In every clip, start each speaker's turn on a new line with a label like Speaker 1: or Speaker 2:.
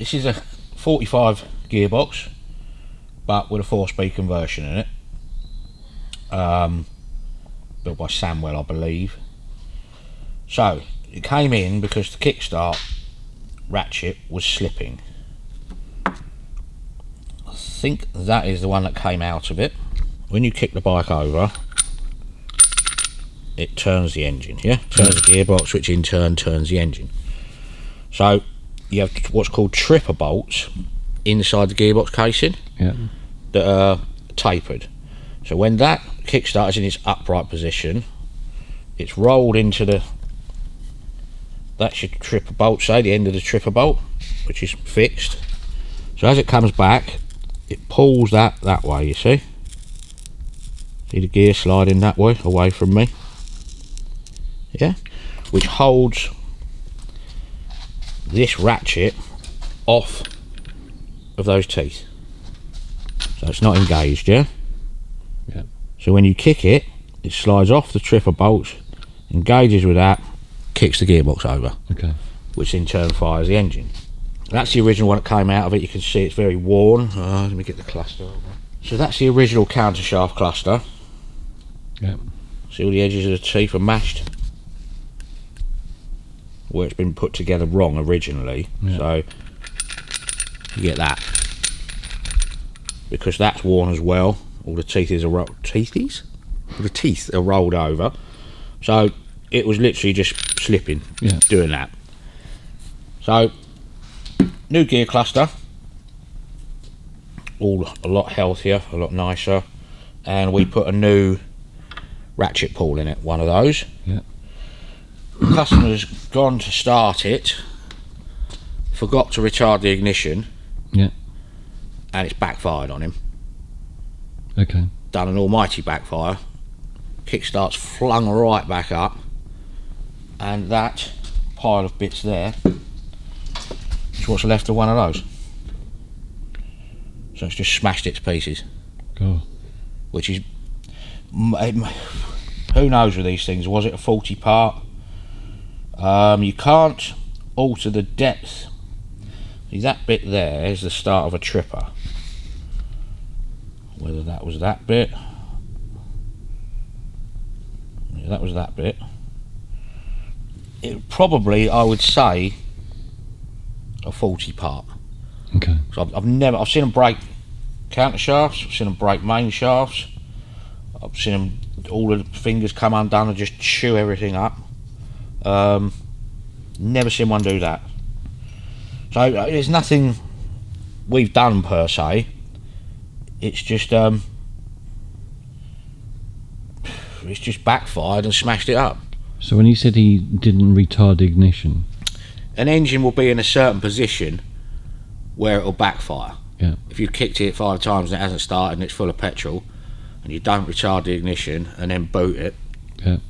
Speaker 1: This is a 45 gearbox, but with a 4-speed conversion in it. Built by Samwell, I believe. So it came in because the Kickstart ratchet was slipping. I think that is the one that came out of it. When you kick the bike over, it turns the engine, yeah? Turns the gearbox, which in turn turns the engine. So you have what's called tripper bolts inside the gearbox casing that are tapered. So when that Kickstart is in its upright position, it's rolled into the, that's your tripper bolt, say the end of the tripper bolt, which is fixed. So as it comes back, it pulls that way, you see? See the gear sliding that way, away from me? Yeah? Which holds this ratchet off of those teeth. So it's not engaged, yeah?
Speaker 2: Yeah.
Speaker 1: So when you kick it, it slides off the tripper bolts, engages with that, kicks the gearbox over.
Speaker 2: Okay.
Speaker 1: Which in turn fires the engine. That's the original one that came out of it. You can see it's very worn. Let me get the cluster over. So that's the original countershaft cluster.
Speaker 2: Yeah.
Speaker 1: See all the edges of the teeth are matched where it's been put together wrong originally.
Speaker 2: Yeah.
Speaker 1: So you get that. Because that's worn as well. All the teeth are All the teeth are rolled over. So it was literally just slipping, doing that. So new gear cluster, all a lot healthier, a lot nicer, and we put a new ratchet pull in it, one of those.
Speaker 2: Yeah.
Speaker 1: The customer's gone to start it, forgot to retard the ignition, and it's backfired on him.
Speaker 2: Okay.
Speaker 1: Done an almighty backfire. Kickstart's flung right back up, and that pile of bits there is what's left of one of those. So it's just smashed it to pieces.
Speaker 2: God.
Speaker 1: Which is, who knows with these things? Was it a faulty part? You can't alter the depth. See, that bit there is the start of a tripper. Whether that was that bit. Yeah, that was that bit. It probably, I would say, a faulty part.
Speaker 2: Okay.
Speaker 1: So I've seen them break counter shafts, I've seen them break main shafts, I've seen them, all of the fingers come undone and just chew everything up. Never seen one do that. So there's nothing we've done per se. It's just backfired and smashed it up.
Speaker 2: So when you said he didn't retard the ignition,
Speaker 1: an engine will be in a certain position where it'll backfire.
Speaker 2: Yeah.
Speaker 1: If you've kicked it 5 times and it hasn't started and it's full of petrol, and you don't retard the ignition and then boot it,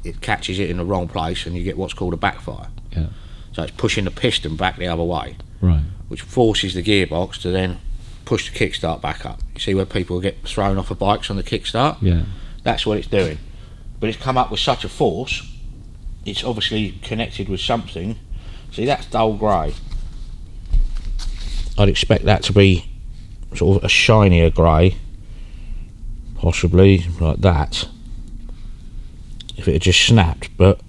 Speaker 1: it catches it in the wrong place and you get what's called a backfire.
Speaker 2: Yeah.
Speaker 1: So it's pushing the piston back the other way,
Speaker 2: right,
Speaker 1: which forces the gearbox to then push the kickstart back up. You see where people get thrown off of bikes on the kickstart?
Speaker 2: Yeah.
Speaker 1: That's what it's doing. But it's come up with such a force, it's obviously connected with something. See, that's dull grey. I'd expect that to be sort of a shinier grey, possibly like that, if it had just snapped, but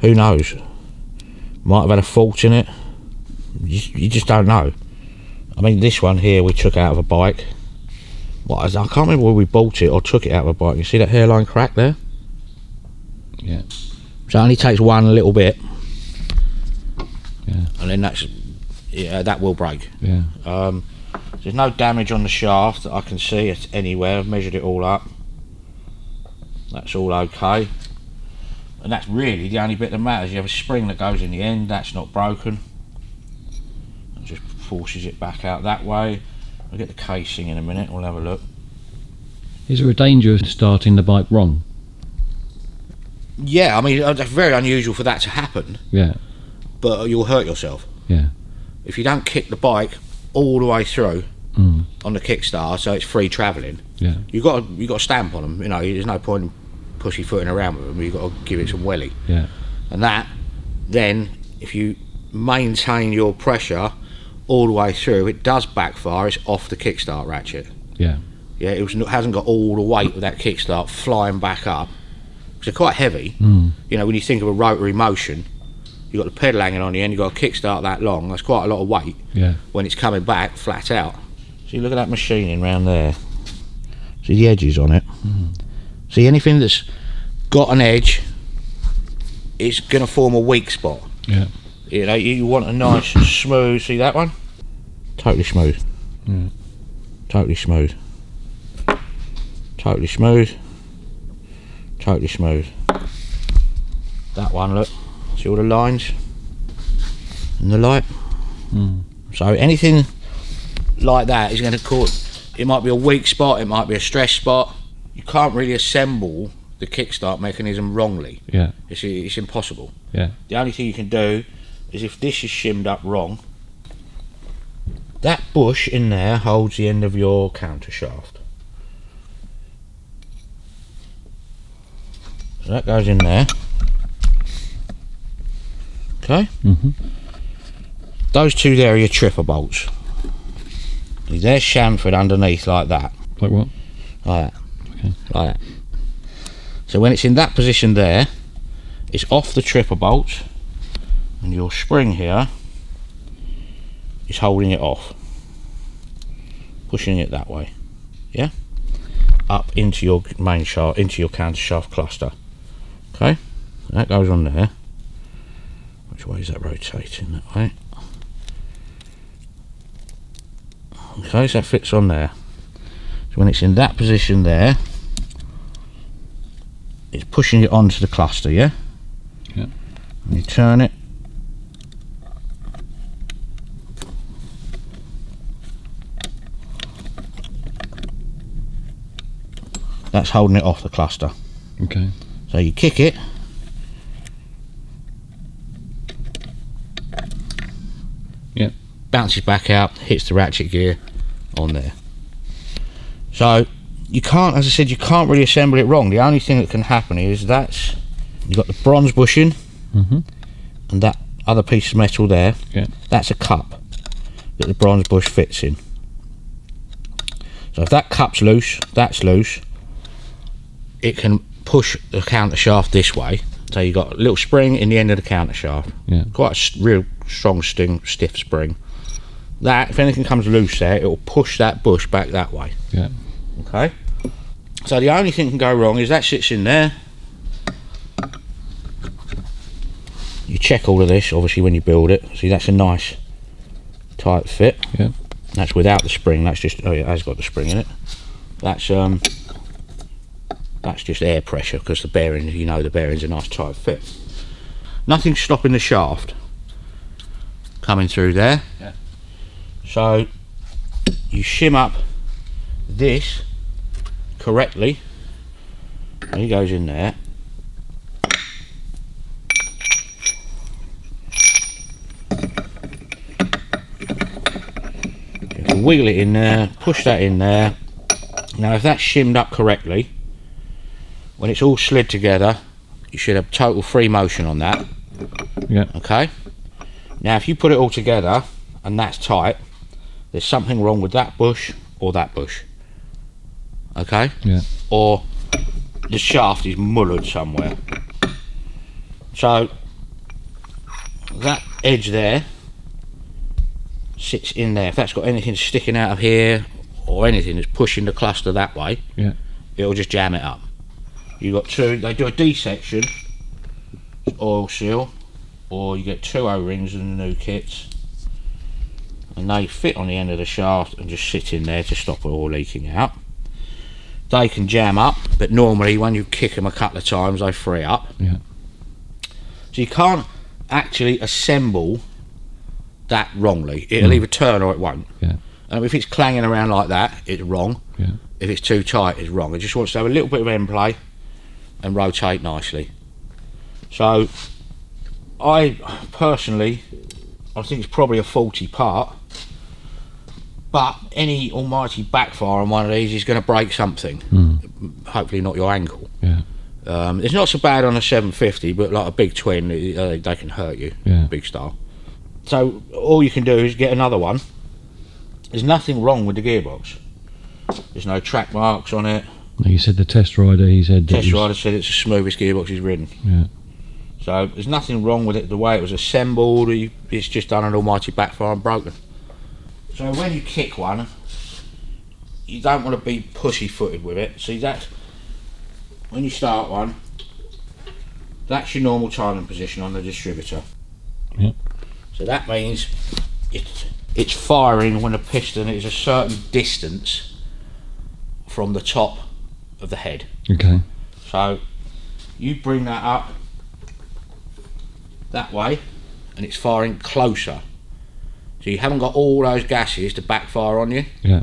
Speaker 1: who knows? Might have had a fault in it. You just don't know. I mean, this one here we took out of a bike. I can't remember where we bought it or took it out of a bike. You see that hairline crack there?
Speaker 2: Yeah.
Speaker 1: So it only takes one little bit.
Speaker 2: Yeah.
Speaker 1: And then that will break.
Speaker 2: Yeah.
Speaker 1: There's no damage on the shaft that I can see it anywhere. I've measured it all up. That's all okay. And that's really the only bit that matters. You have a spring that goes in the end, that's not broken. It just forces it back out that way. I'll get the casing in a minute, we'll have a look.
Speaker 2: Is there a danger of starting the bike wrong?
Speaker 1: Yeah, I mean, it's very unusual for that to happen.
Speaker 2: Yeah.
Speaker 1: But you'll hurt yourself.
Speaker 2: Yeah.
Speaker 1: If you don't kick the bike all the way through on the Kickstart, so it's free travelling, you've got to stamp on them. You know, there's no point in pussyfooting around with them. You've got to give it some welly.
Speaker 2: Yeah.
Speaker 1: And that, then, if you maintain your pressure all the way through, it does backfire. It's off the kickstart ratchet.
Speaker 2: Yeah.
Speaker 1: Yeah, hasn't got all the weight of that kickstart flying back up. Because they're quite heavy. You know, when you think of a rotary motion, you've got the pedal hanging on the end, you've got a kickstart that long, that's quite a lot of weight.
Speaker 2: Yeah.
Speaker 1: When it's coming back flat out. See, look at that machining round there. See the edges on it? See, anything that's got an edge, it's going to form a weak spot.
Speaker 2: Yeah.
Speaker 1: You know, you want a nice smooth, see that one? Totally smooth.
Speaker 2: Yeah.
Speaker 1: Totally smooth. Totally smooth. Totally smooth. That one, look. See all the lines? And the light? So anything like that is going to cause, it might be a weak spot, it might be a stress spot. You can't really assemble the kickstart mechanism wrongly.
Speaker 2: Yeah.
Speaker 1: It's impossible.
Speaker 2: Yeah.
Speaker 1: The only thing you can do is, if this is shimmed up wrong, that bush in there holds the end of your counter shaft. So that goes in there. Okay. Those two there are your tripper bolts. They're chamfered underneath like that.
Speaker 2: Like what?
Speaker 1: Like that.
Speaker 2: Okay.
Speaker 1: Like that. So when it's in that position there, it's off the tripper bolts, and your spring here is holding it off, pushing it that way, yeah, up into your main shaft, into your counter shaft cluster. Okay, so that goes on there. Which way is that rotating? That way. Okay, so that fits on there. So when it's in that position there, it's pushing it onto the cluster, yeah?
Speaker 2: Yeah.
Speaker 1: And you turn it. That's holding it off the cluster.
Speaker 2: Okay.
Speaker 1: So you kick it.
Speaker 2: Yeah.
Speaker 1: Bounces back out, hits the ratchet gear on there. So you can't, as I said, you can't really assemble it wrong. The only thing that can happen is you've got the bronze bushing, and that other piece of metal there, that's a cup that the bronze bush fits in. So if that cup's loose, that's loose, it can push the counter shaft this way. So you've got a little spring in the end of the counter shaft, quite a real strong stiff spring. That, if anything comes loose there, it will push that bush back that way.
Speaker 2: Yeah.
Speaker 1: Okay, so the only thing that can go wrong is that sits in there. You check all of this obviously when you build it. See, that's a nice tight fit.
Speaker 2: Yeah.
Speaker 1: That's without the spring. That's just, oh yeah, it has got the spring in it. That's just air pressure, because the bearing, you know, the bearing's a nice tight fit. Nothing's stopping the shaft coming through there.
Speaker 2: Yeah.
Speaker 1: So you shim up this correctly, and he goes in there. You can wheel it in there, push that in there. Now if that's shimmed up correctly, when it's all slid together, you should have total free motion on that.
Speaker 2: Yeah.
Speaker 1: Okay, now if you put it all together and that's tight, there's something wrong with that bush or that bush. Okay?
Speaker 2: Yeah.
Speaker 1: Or the shaft is mullered somewhere. So that edge there sits in there. If that's got anything sticking out of here or anything that's pushing the cluster that way, it'll just jam it up. You've got two, they do a D-section, oil seal, or you get two O-rings in the new kits, and they fit on the end of the shaft and just sit in there to stop it all leaking out. They can jam up, but normally when you kick them a couple of times they free up.
Speaker 2: Yeah.
Speaker 1: So you can't actually assemble that wrongly. It'll either turn or it won't.
Speaker 2: Yeah.
Speaker 1: And if it's clanging around like that, it's wrong.
Speaker 2: Yeah.
Speaker 1: If it's too tight, it's wrong. It just wants to have a little bit of end play and rotate nicely. So I personally, I think it's probably a faulty part, but any almighty backfire on one of these is going to break something. Hopefully not your ankle.
Speaker 2: Yeah.
Speaker 1: It's not so bad on a 750, but like a big twin, they can hurt you.
Speaker 2: Yeah.
Speaker 1: Big style. So all you can do is get another one. There's nothing wrong with the gearbox. There's no track marks on it.
Speaker 2: You said the test rider, he said...
Speaker 1: Test rider said it's the smoothest gearbox he's ridden.
Speaker 2: Yeah.
Speaker 1: So there's nothing wrong with it, the way it was assembled. It's just done an almighty backfire and broken. So when you kick one, you don't want to be pushy-footed with it. See, that's when you start one, that's your normal timing position on the distributor.
Speaker 2: Yep.
Speaker 1: So that means it's firing when the piston is a certain distance from the top of the head.
Speaker 2: Okay.
Speaker 1: So you bring that up that way and it's firing closer. So you haven't got all those gases to backfire on you.
Speaker 2: Yeah.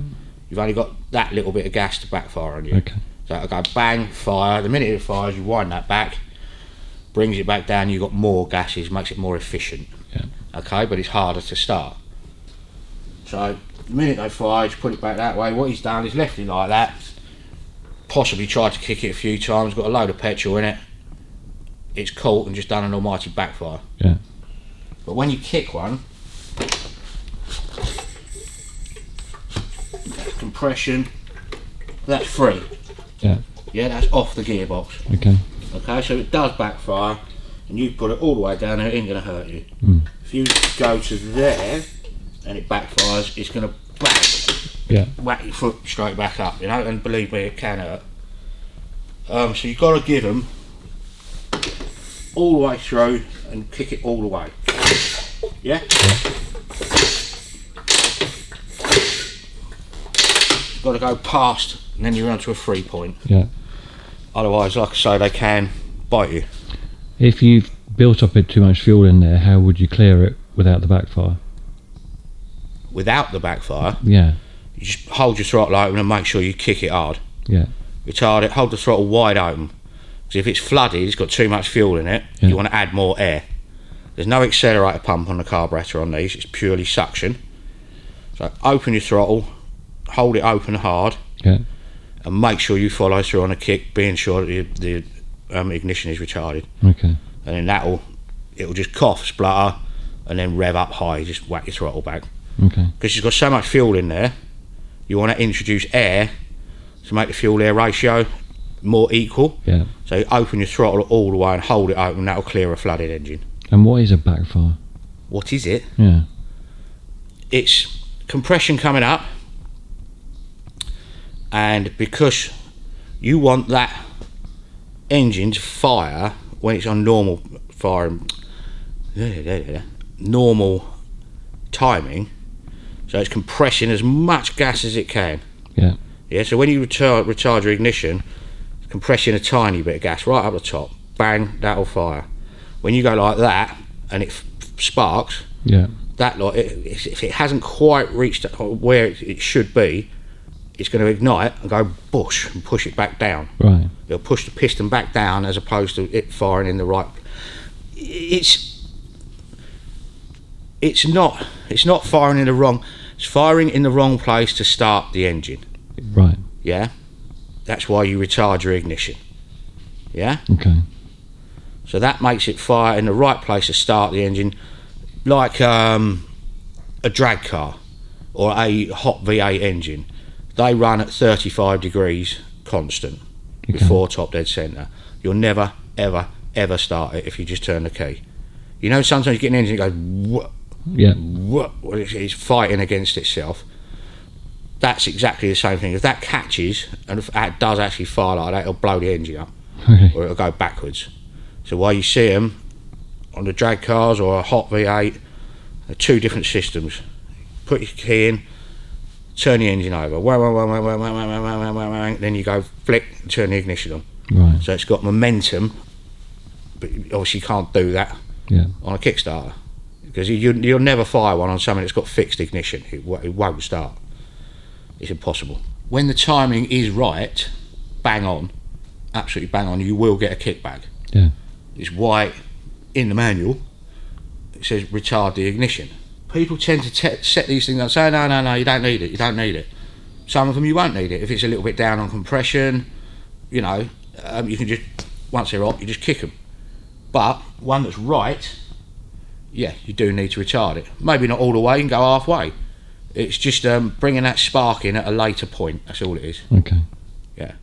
Speaker 1: You've only got that little bit of gas to backfire on you.
Speaker 2: Okay.
Speaker 1: So it'll go bang, fire. The minute it fires, you wind that back, brings it back down, you've got more gases, makes it more efficient.
Speaker 2: Yeah.
Speaker 1: Okay, but it's harder to start. So the minute they fire, just put it back that way. What he's done is left it like that, possibly tried to kick it a few times, got a load of petrol in it, it's caught and just done an almighty backfire.
Speaker 2: Yeah.
Speaker 1: But when you kick one, that's compression, that's free.
Speaker 2: Yeah.
Speaker 1: Yeah, that's off the gearbox.
Speaker 2: Okay.
Speaker 1: Okay, so it does backfire, and you put it all the way down there, it ain't going to hurt you. If you go to there and it backfires, it's going to whack your foot straight back up, you know, and believe me, it can hurt. So you've got to give them all the way through and kick it all the way. Yeah? You've got to go past, and then you're onto a 3 point.
Speaker 2: Yeah.
Speaker 1: Otherwise, like I say, they can bite you.
Speaker 2: If you've built up too much fuel in there, how would you clear it without the backfire?
Speaker 1: Without the backfire,
Speaker 2: Yeah.
Speaker 1: you just hold your throttle open and make sure you kick it hard.
Speaker 2: Yeah.
Speaker 1: Retard it, hold the throttle wide open. Because if it's flooded, it's got too much fuel in it, you want to add more air. There's no accelerator pump on the carburetor on these, it's purely suction. So open your throttle, hold it open hard, and make sure you follow through on the kick, being sure that the ignition is retarded.
Speaker 2: Okay.
Speaker 1: And then it'll just cough, splutter, and then rev up high, just whack your throttle back.
Speaker 2: Okay.
Speaker 1: Because you've got so much fuel in there, you want to introduce air to make the fuel-air ratio more equal.
Speaker 2: Yeah.
Speaker 1: So you open your throttle all the way and hold it open, that'll clear a flooded engine.
Speaker 2: And what is a backfire?
Speaker 1: What is it?
Speaker 2: Yeah.
Speaker 1: It's compression coming up, and because you want that engine to fire when it's on normal firing, normal timing, so it's compressing as much gas as it can.
Speaker 2: Yeah.
Speaker 1: Yeah, so when you retard your ignition, it's compressing a tiny bit of gas right up the top, bang, that'll fire. When you go like that and it sparks, that if it hasn't quite reached where it should be, it's going to ignite and go bush and push it back down.
Speaker 2: Right.
Speaker 1: It'll push the piston back down as opposed to it firing in the right. It's not firing in the wrong. It's firing in the wrong place to start the engine.
Speaker 2: Right.
Speaker 1: Yeah. That's why you retard your ignition. Yeah.
Speaker 2: Okay.
Speaker 1: So that makes it fire in the right place to start the engine, like a drag car or a hot V8 engine. They run at 35 degrees constant before top dead centre. You'll never, ever, ever start it if you just turn the key. You know, sometimes you get an engine that goes, well, it's fighting against itself. That's exactly the same thing. If that catches and if it does actually fire like that, it'll blow the engine up, or it'll go backwards. So while you see them on the drag cars or a hot V8, they're two different systems. Put your key in, turn the engine over, then you go flick and turn the ignition on.
Speaker 2: Right.
Speaker 1: So it's got momentum, but obviously you can't do that on a Kickstarter, because you'll never fire one on something that's got fixed ignition. It won't start. It's impossible. When the timing is right, bang on, absolutely bang on, you will get a kickback.
Speaker 2: Yeah.
Speaker 1: It's why in the manual it says retard the ignition. People tend to set these things up and say, no, you don't need it, you don't need it. Some of them you won't need it. If it's a little bit down on compression, you know, you can just, once they're hot, you just kick them. But one that's right, yeah, you do need to retard it. Maybe not all the way, and go halfway. It's just bringing that spark in at a later point. That's all it is.
Speaker 2: Okay.
Speaker 1: Yeah.